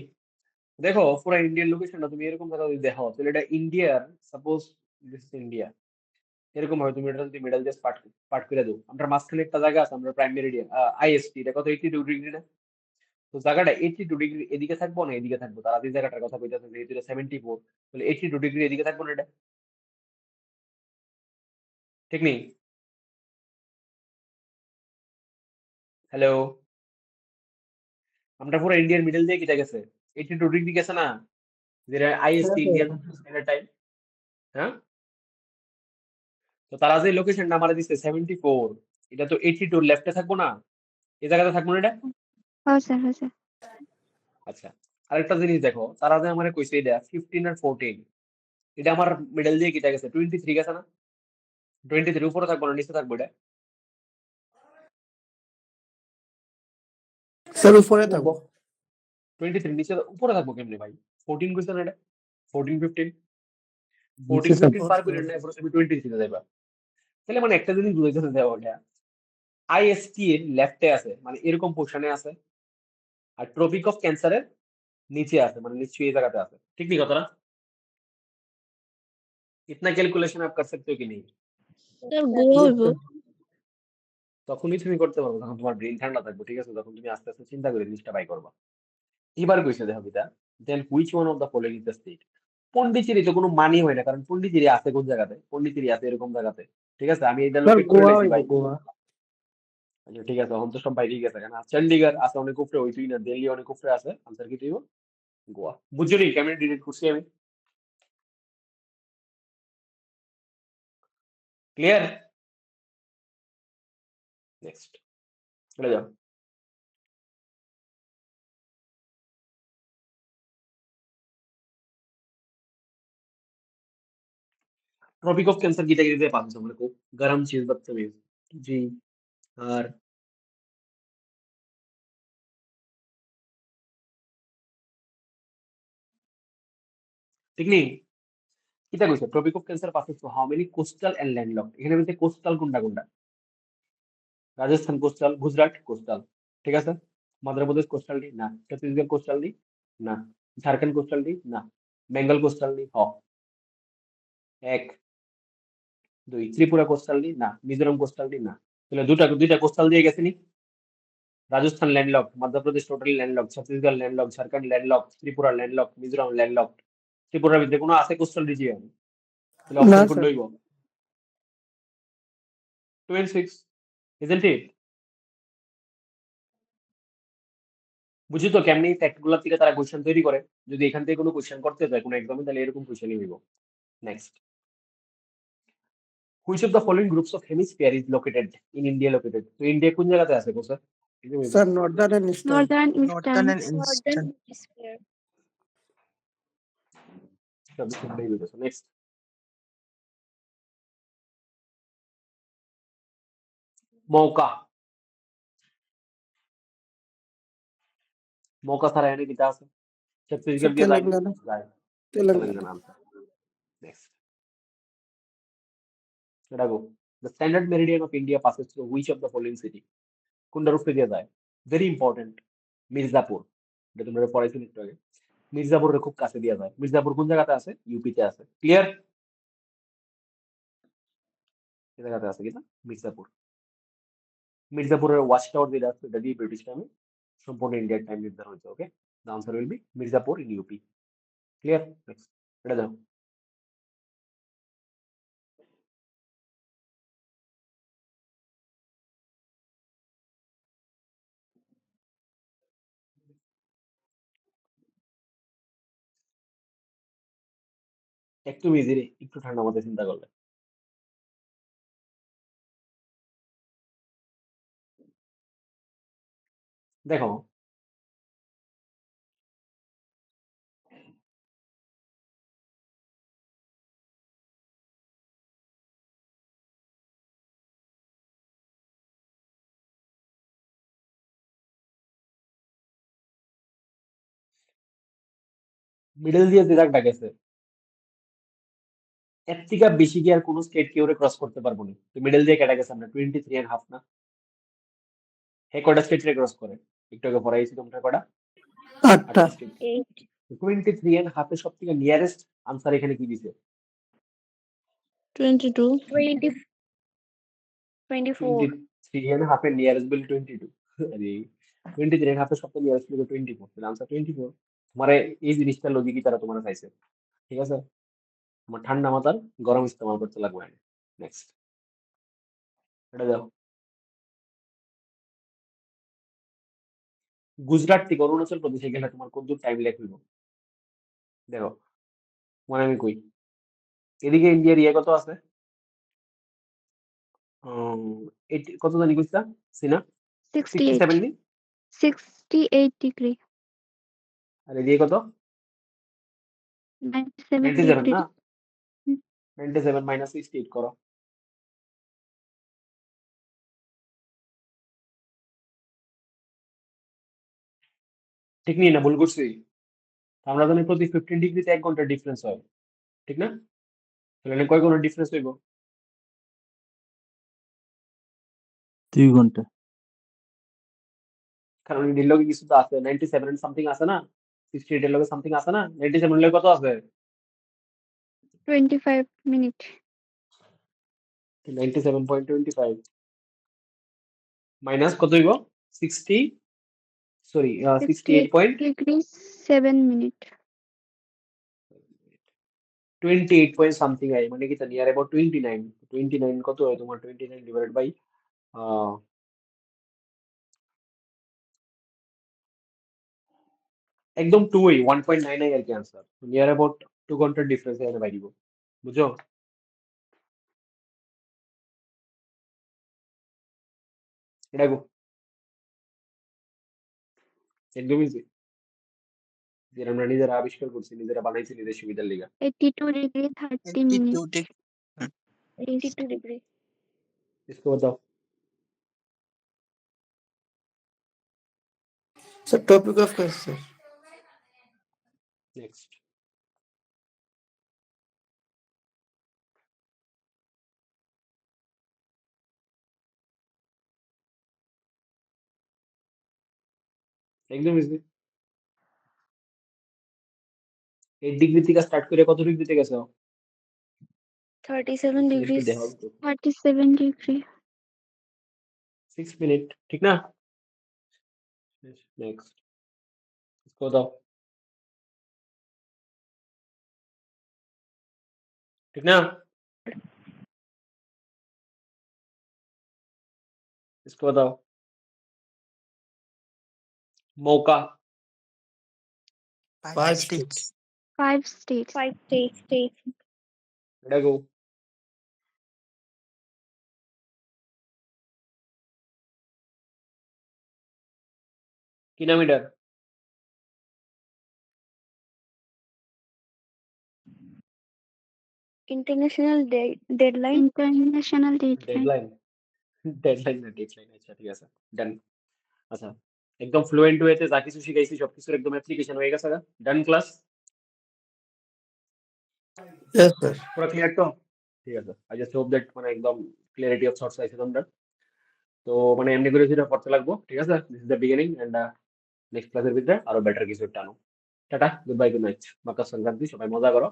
দেখো পুরো ইন্ডিয়ান লোকেশনটা তুমি এরকম ভাবে যদি দেখো তাহলে এটা ইন্ডিয়ার সাপোজ দিস ইজ ইন্ডিয়া এরকম ভাবে তুমি এটা যদি মিডল দিয়ে পার্ট পার্ট করে দাও আমরা মাঝখানে একটা জায়গা আছে আমরা প্রাইম মেরিডিয়ান আইএসটি এটা কত 82 ডিগ্রি না তো জায়গাটা 82 ডিগ্রি এদিকে থাকবো না এদিকে থাকবো তারা যে জায়গাটার কথা কইতাছে যেহেতু এটা 74 তাহলে 82 ডিগ্রি এদিকে থাকবো না এটা ঠিক নেই হ্যালো আমরা পুরো ইন্ডিয়ার মিডল দিয়ে কেটে গেছে 82 ডিগ্রি গেছে না যেটা আইএসটি ইন্ডিয়ান স্ট্যান্ডার্ড টাইম হ্যাঁ তো তারা যে লোকেশনটা আমাদের দিচ্ছে 74 এটা তো 82 লেফটে থাকবো না এই জায়গাতে থাকবো না এটা হ্যাঁ স্যার হ্যাঁ স্যার আচ্ছা আরেকটা জিনিস দেখো তারা যে আমার কইছে এটা 15 আর 14 এটা আমার মিডল দিয়ে কেটে গেছে 23 গেছে না 23 উপরে থাকবো না নিচে থাকবো এটা স্যার উপরে থাকবো 23 নিচে উপরে থাকবো কেমনে ভাই 14 কইছে না এটা 14 15 নিচে 14 থাকবো। 15 পার করে না এরপরে তুমি 23 তে যাইবা তাহলে মানে একটা জিনিস বুঝাইতে দেওয়া এটা আইএসটি এর লেফটে আছে মানে এরকম পোর্শনে আছে আর ট্রপিক অফ ক্যান্সারের নিচে আছে মানে নিশ্চয়ই এই জায়গাতে আছে ঠিক নেই কথাটা इतना ক্যালকুলেশন আপ कर सकते हो कि नहीं স্যার গোয়া হইব তখনই তুমি করতে পারবে যখন তোমার ব্রেন ঠান্ডা থাকবে ঠিক আছে তখন তুমি আস্তে আস্তে চিন্তা করে জিনিসটা বাই করবা এবার কইছে দেখো বিটা then which one of the following is the state Pondicherry তো কোনো মানি হয় না কারণ পন্ডিচেরি আছে কোন জায়গাতে পন্ডিচেরি আছে এরকম জায়গাতে ঠিক আছে আমি এটা স্যার লোকেট করে গোয়া লাইছি হইব ভাই গোয়া আচ্ছা ঠিক আছে এখন তো সব বাইরে গেছে কেন চন্ডিগড় আছে অনেক উপরে হইতুই না দিল্লি অনেক উপরে আছে আনসার কি তুইও গোয়া বুঝছো নি কেমন ডিলিট করছি আমি ক্লিয়ার নেক্সট চলে যাও ट्रॉपिक ऑफ कैंसर की कैटेगरी पास हो मेरे को गरम चीज बदतमीज जी আর ঠিক নেই কিটা কইছে tropic of cancer pass to how many coastal and landlocked এখানে বলতে কোস্টাল কোনটা কোনটা রাজস্থান কোস্টাল গুজরাট কোস্টাল ঠিক আছে মধ্যপ্রদেশ কোস্টাল নি না ছত্তিশগড় কোস্টাল নি না ঝাড়খণ্ড কোস্টাল নি না বেঙ্গল কোস্টাল নি হ এক দুই ত্রিপুরা কোস্টাল নি না মিজোরাম কোস্টাল নি না তাহলে দুইটা কোস্টাল দিয়ে গেছে নি Rajasthan landlocked Madhya Pradesh totally landlocked Chhattisgarh landlocked Jharkhand landlocked Tripura landlocked Mizoram landlocked Tripura ভিতরে কোনো আছে কোস্টাল রিজিয়ন তাহলে না অপশন কোনটা স্যার হইব 26 isn't it বুঝি তো কেমনি ফ্যাক্টগুলো থেকে তারা কোশ্চেন তৈরি করে যদি এখান থেকে কোনো কোশ্চেন করতে যায় কোনো এক্সামে তাহলে এরকম কোশ্চেনই হইব next which of the following groups of hemisphere is located in India located তো ইন্ডিয়া কোন জায়গাতে আছে sir sir northern and eastern northern northern eastern and eastern northern hemisphere next মৌকা মৌকা ছাড়া এনে কিটা আছে ছত্তিশগড় দিয়ে যায় তেলেঙ্গানা যায় তেলেঙ্গানা তেলেঙ্গানা আনসার নেক্সট এটা গো the standard meridian of India passes through which of the following city কোনটা রূপে দিয়ে যায় ভেরি ইম্পর্টেন্ট মির্জাপুর এটা তোমরা পড়াইছিলে একটু আগে মির্জাপুরের খুব কাছে দিয়ে যায় মির্জাপুর কোন জায়গাতে আছে ইউপিতে আছে ক্লিয়ার এই জায়গাতে আছে কিনা মির্জাপুর মির্জাপুরের ওয়াচ টাওয়ার যেটা আছে এটা দিয়ে ব্রিটিশ টাইমে সম্পূর্ণ ইন্ডিয়ার টাইম নির্ধারণ হয়েছে okay the answer will be Mirzapur in UP clear next এটা দাও একটু ইজি রে একটু ঠান্ডা মাথায় চিন্তা করলে দেখো মিডল দিয়ে যে দাগটা গেছে এর থেকে বেশি কি আর কোনো স্টেট কেউ ক্রস করতে পারবো না তো মিডল দিয়ে কেটে গেছে আমরা 23.5 না হে কয়টা স্টেট ক্রস করে একটু আগে পড়াইছি তোমরা কয়টা আটটা 8. 23.5 এর সব থেকে নিয়ারেস্ট আনসার এখানে কি দিছে 22. 20. 24. 23.5 এর নিয়ারেস্ট বিল 22 আরে 23.5 এর সব থেকে নিয়ারেস্ট বিল 24 তাহলে আনসার 24 তোমারে এই জিনিসটা লজিকই তারা তোমার চাইছে ঠিক আছে তোমার ঠান্ডা মাথার গরম ইস্তেমাল করতে লাগবে নেক্সট এটা দাও গুজরাট থেকে অরুণাচল প্রদেশে গেলে তোমার কত টাইম লাগবে দেখো মানে আমি কই এদিকে ইন্ডিয়ার ইয়ে কত আছে কত জানি কইছা সিনা 68. 67 নি 68 degree. আর এদিকে কত 97 97 degree. না 97 মাইনাস 68 করো ঠিক নেই না ভুল করছি আমরা জানি প্রতি 15 ডিগ্রিতে 1 ঘন্টা ডিফারেন্স হয় ঠিক না তাহলে কয় ঘন্টা ডিফারেন্স হইব 2 ঘন্টা কারণ এর লগে কিছু তো আছে 97 সামথিং আছে না 68 এর লগে সামথিং আছে না 97 এর লগে কত আছে 25 minutes. 97.25 মাইনাস কত হইব 60 sorry 68 point degree 7 minutes. 28 point something I মানে কি নিয়ার অ্যাবাউট 29 কত হয় তোমার 29 ডিভাইডেড বাই একদম 2 এই 1.9 আর কি आंसर নিয়ার অ্যাবাউট 2 ঘন্টার ডিফারেন্স এখানে বাইরিব বুঝছো এটা গো একদমই যে যেটা আমরা নিজেরা আবিষ্কার করছি নিজেরা বানাইছি নিজের সুবিধার লিগা 82 degree 30 minutes. 82 degree. 82 degree. इसको बताओ Sir, topic of class, sir. Next একদম ইজি 8 ডিগ্রি থেকে স্টার্ট করে কত ডিগ্রিতে গেছো 37 degrees. দেখো 37 degree. 6 মিনিট ঠিক না नेक्स्ट इसको बताओ ठीक ना इसको बताओ मौका 5 states. 5 states. 5 states. এটা গো kilometre International deadline. International deadline deadline না ডেডলাইন আচ্ছা ঠিক আছে ডান আচ্ছা একদম ফ্লুয়েন্ট ওয়েতে যা কিছু শিখাইছি সবকিছুর একদম অ্যাপ্লিকেশন হয়ে গেছে ডান ক্লাস Yes, sir. পুরো ক্লিয়ার তো ঠিক আছে আই জাস্ট হোপ দ্যাট মানে একদম ক্লিয়ারিটি অফ থটস আছে তোমরা তো মানে এমনি করে যেটা করতে লাগবো ঠিক আছে this is the beginning and next ক্লাসের ভিতরে আরো বেটার কিছু একটা আনো tata good bye good night Makar Sankranti সবাই মজা করো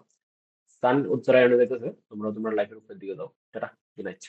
সান উত্তরায়ণে যাইতেছে তোমরা তোমার লাইফের উপর দিকে দাও টাটা গুড নাইট